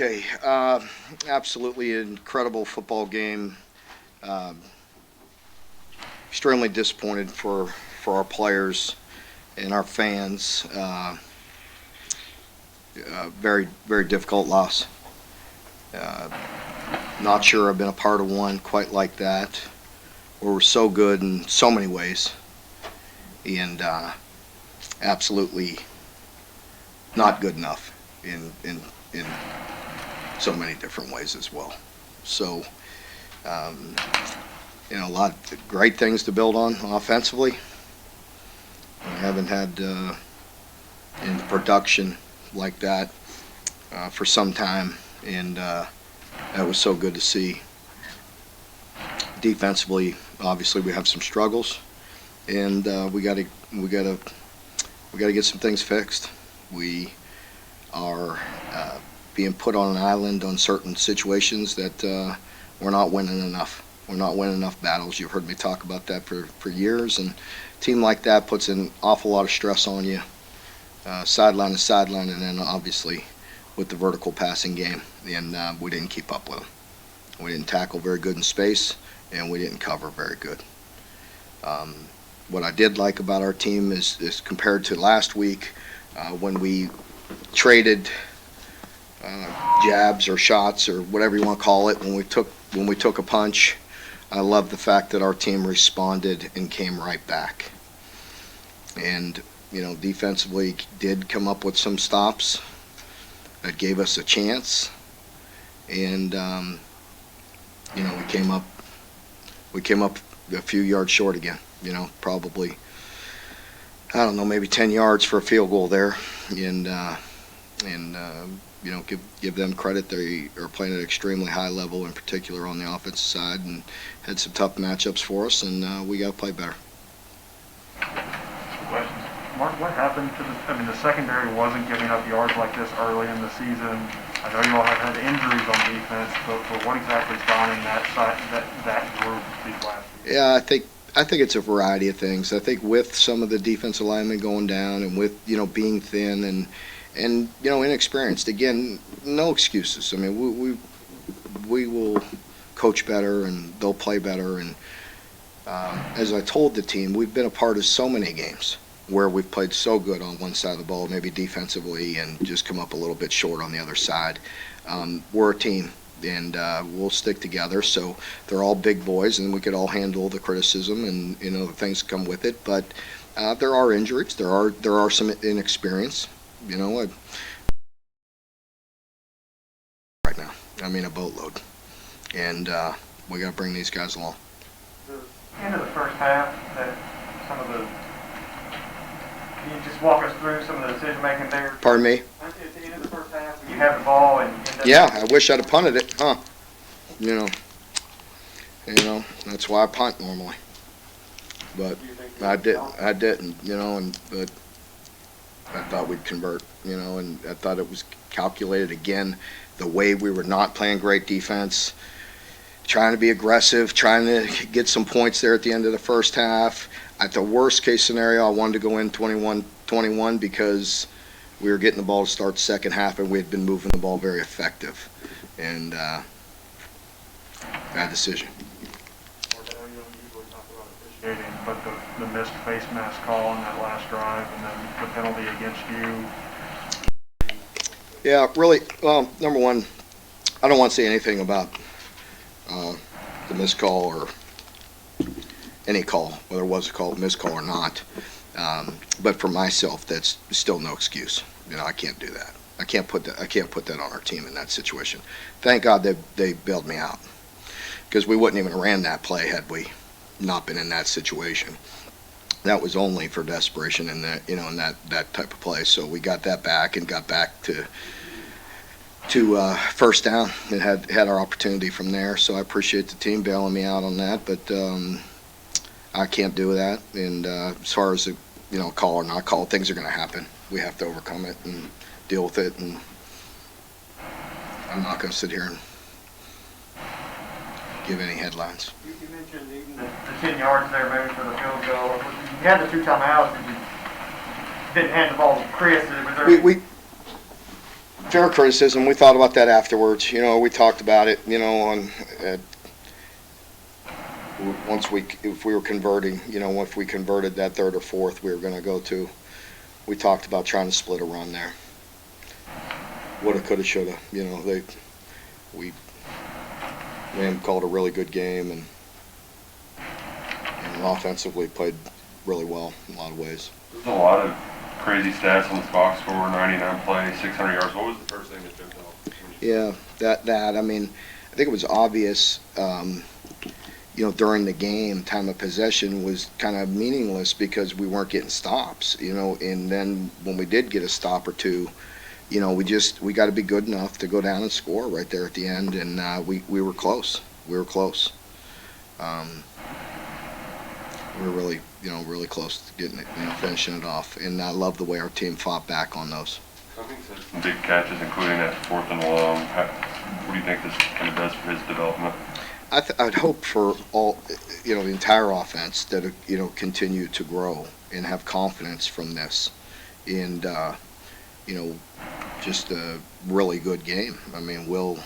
Okay, absolutely incredible football game. Um, Extremely disappointed for our players and our fans. Very, very difficult loss. Uh, Not sure I've been a part of one quite like that, where we're so good in so many ways, and absolutely not good enough in so many different ways as well. So, um, a lot of great things to build on offensively. We haven't had in production like that for some time, and that was so good to see. Defensively, obviously, we have some struggles, and we got to get some things fixed. We are being put on an island on certain situations that we're not winning enough. We're not winning enough battles. You've heard me talk about that for years, and a team like that puts an awful lot of stress on you, sideline to sideline, and then obviously with the vertical passing game, and we didn't keep up with them. We didn't tackle very good in space, and we didn't cover very good. Um, what I did like about our team is compared to last week when we traded jabs or shots or whatever you want to call it when we took a punch. I love the fact that our team responded and came right back. And defensively did come up with some stops that gave us a chance. And we came up a few yards short again. Probably I don't know, maybe 10 yards for a field goal there, and give them credit. They are playing at an extremely high level, in particular on the offensive side, and had some tough matchups for us, and we got to play better. Questions. Mark, what happened to the secondary wasn't giving up yards like this early in the season. I know you all have had injuries on defense, but what exactly is behind that group these last years? Yeah, I think it's a variety of things. I think with some of the defensive linemen going down, and with being thin and inexperienced. Again, no excuses. I mean, we will coach better, and they'll play better. And as I told the team, we've been a part of so many games where we've played so good on one side of the ball, maybe defensively, and just come up a little bit short on the other side. We're a team, and we'll stick together. So they're all big boys, and we could all handle the criticism and the things that come with it. But there are injuries. There are some inexperience. Right now, a boatload, and we got to bring these guys along. The end of the first half, can you just walk us through some of the decision making there? Pardon me? At the end of the first half, when you have the ball and yeah, I wish I'd have punted it, huh? That's why I punt normally, but I didn't, but I thought we'd convert, and I thought it was calculated again. The way we were not playing great defense, trying to be aggressive, trying to get some points there at the end of the first half. At the worst case scenario, I wanted to go in 21-21 because we were getting the ball to start the second half, and we had been moving the ball very effective. And bad decision. I know you don't usually talk about officiating, but the missed face mask call on that last drive, and then the penalty against you. Yeah, really. Well, number one, I don't want to say anything about the missed call or any call, whether it was a missed call or not. But for myself, that's still no excuse. I can't do that. I can't put that on our team in that situation. Thank God they bailed me out, because we wouldn't even ran that play had we not been in that situation. That was only for desperation in that type of play. So we got that back and got back to first down and had our opportunity from there. So I appreciate the team bailing me out on that, but I can't do that. And as far as call or not call, things are going to happen. We have to overcome it and deal with it. And I'm not going to sit here and give any headlines. You mentioned even the 10 yards there maybe for the field goal. You had the 2 timeouts, but you didn't hand the ball to Chris. Was there... Fair criticism. We thought about that afterwards. We talked about it. On once if we were converting, if we converted that third or fourth, we were going to go to. We talked about trying to split a run there. Woulda, coulda, shoulda. We Lamb called a really good game and offensively played really well in a lot of ways. There's a lot of crazy stats on this box score: 99 plays, 600 yards. What was the first thing that jumped out? Yeah, that. I mean, I think it was obvious. During the game, time of possession was kind of meaningless because we weren't getting stops. And then when we did get a stop or two, we got to be good enough to go down and score right there at the end, and we were close. We were close. We were really close to getting it, finishing it off. And I love the way our team fought back on those. Cummings had some big catches, including that fourth and long. What do you think this kind of does for his development? I'd hope for all, the entire offense that continue to grow and have confidence from this, and just a really good game. I mean, Will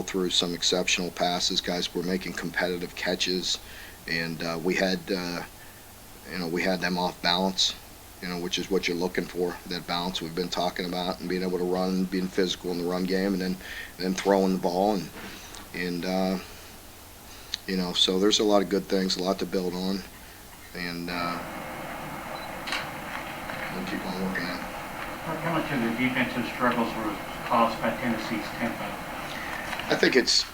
threw some exceptional passes. Guys were making competitive catches, and we had them off balance, which is what you're looking for, that balance we've been talking about, and being able to run, being physical in the run game, and then throwing the ball, and so there's a lot of good things, a lot to build on, and we'll keep on working at it. How much of the defensive struggles were caused by Tennessee's tempo? I think it's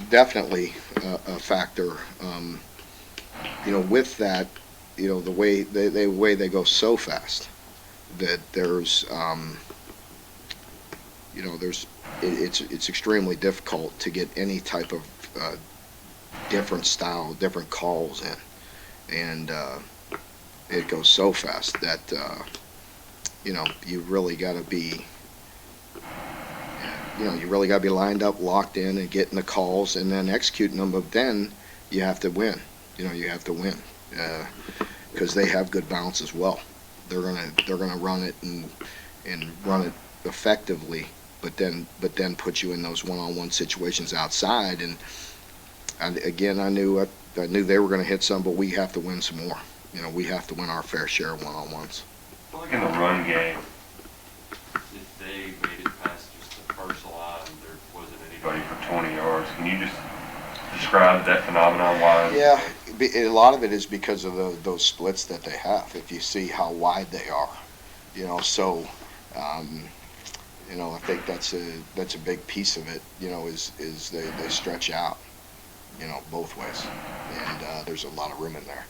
definitely a factor. With that, the way they go so fast that it's extremely difficult to get any type of different style, different calls in, and it goes so fast that you really got to be. You really got to be lined up, locked in, and getting the calls, and then executing them. But then you have to win. You have to win because they have good balance as well. They're gonna run it and run it effectively, but then put you in those one-on-one situations outside. And again, I knew they were going to hit some, but we have to win some more. We have to win our fair share of one-on-ones. I feel like in the run game, If they made it past just the first line, there wasn't anybody anybody. for 20 yards. Can you just describe that phenomenon? Why? Yeah, a lot of it is because of those splits that they have. If you see how wide they are, so I think that's a big piece of it. Is they stretch out, both ways, and there's a lot of room in there.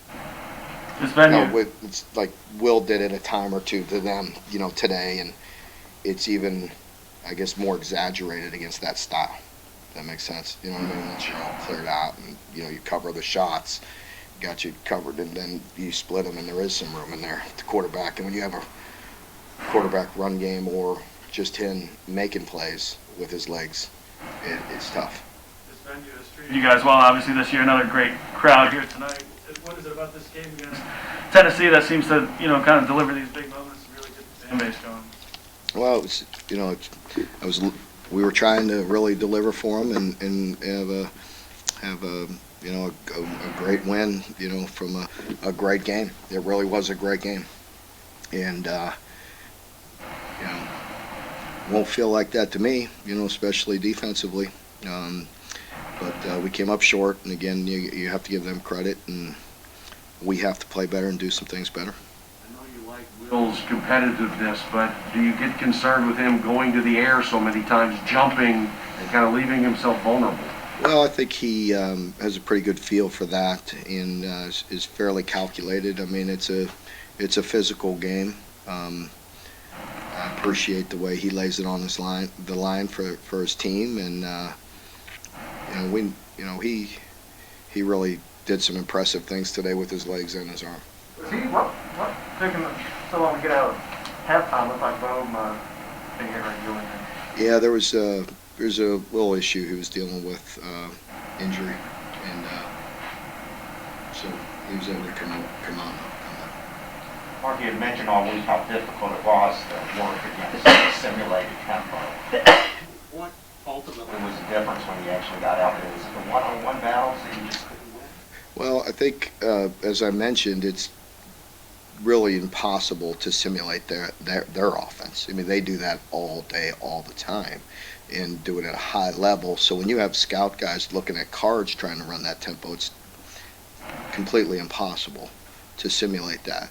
It's like Will did it a time or two to them, today, and it's even, I guess, more exaggerated against that style. If that makes sense. You know what I mean? Once you're all cleared out and you cover the shots, got you covered, and then you split them, and there is some room in there. The quarterback, and when you have a quarterback run game or just him making plays with his legs, it's tough. You guys well, obviously this year, another great crowd here tonight. What is it about this game against Tennessee that seems to, kind of deliver these big moments and really get the fan base going? Well, it was, we were trying to really deliver for them and have a great win, from a great game. It really was a great game, and won't feel like that to me, especially defensively. But we came up short, and again, you have to give them credit, and we have to play better and do some things better. I know you like Will's competitiveness, but do you get concerned with him going to the air so many times, jumping, and kind of leaving himself vulnerable? Well, I think he has a pretty good feel for that, and is fairly calculated. I mean, it's a physical game. I appreciate the way he lays it on the line for his team, and he really did some impressive things today with his legs and his arm. What took him so long to get out of halftime? Looked like Bohm being here and doing it. Yeah, there's a little issue he was dealing with, injury, and so he was able to come on. Mark, you had mentioned all week how difficult it was to work against the simulated tempo. What ultimately was the difference when you actually got out there? Was it the one-on-one battles that you just couldn't win? Well, I think, as I mentioned, it's really impossible to simulate their offense. I mean, they do that all day, all the time, and do it at a high level. So when you have scout guys looking at cards trying to run that tempo, it's completely impossible to simulate that.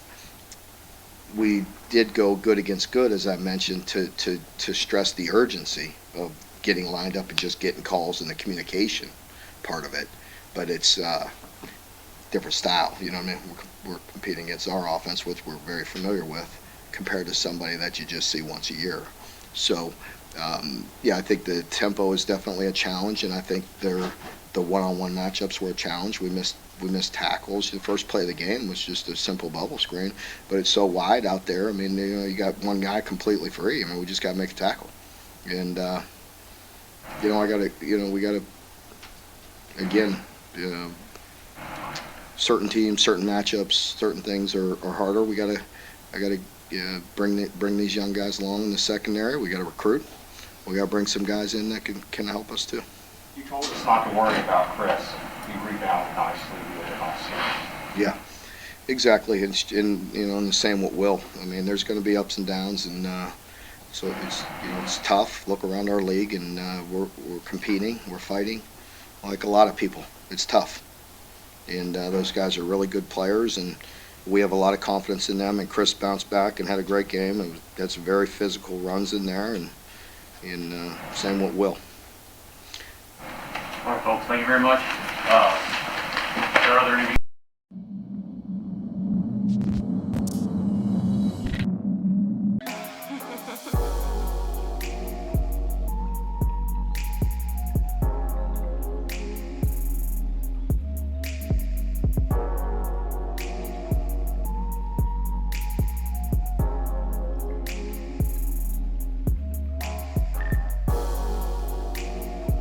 We did go good against good, as I mentioned, to stress the urgency of getting lined up and just getting calls and the communication part of it. But it's different style, you know what I mean? We're competing against our offense, which we're very familiar with, compared to somebody that you just see once a year. So, yeah, I think the tempo is definitely a challenge, and I think the one-on-one matchups were a challenge. We missed tackles. The first play of the game was just a simple bubble screen, but it's so wide out there. I mean, you got one guy completely free. I mean, we just got to make a tackle, and we got to again. Certain teams, certain matchups, certain things are harder. I gotta bring these young guys along in the secondary. We gotta recruit. We gotta bring some guys in that can help us too. You told us not to worry about Chris. He rebounded nicely with it all series. Yeah, exactly. And and the same with Will. I mean, there's going to be ups and downs, and so it's tough. Look around our league, and we're competing, we're fighting, like a lot of people. It's tough. And those guys are really good players, and we have a lot of confidence in them. And Chris bounced back and had a great game, and had some very physical runs in there, and same with Will. All right, folks, thank you very much. There are other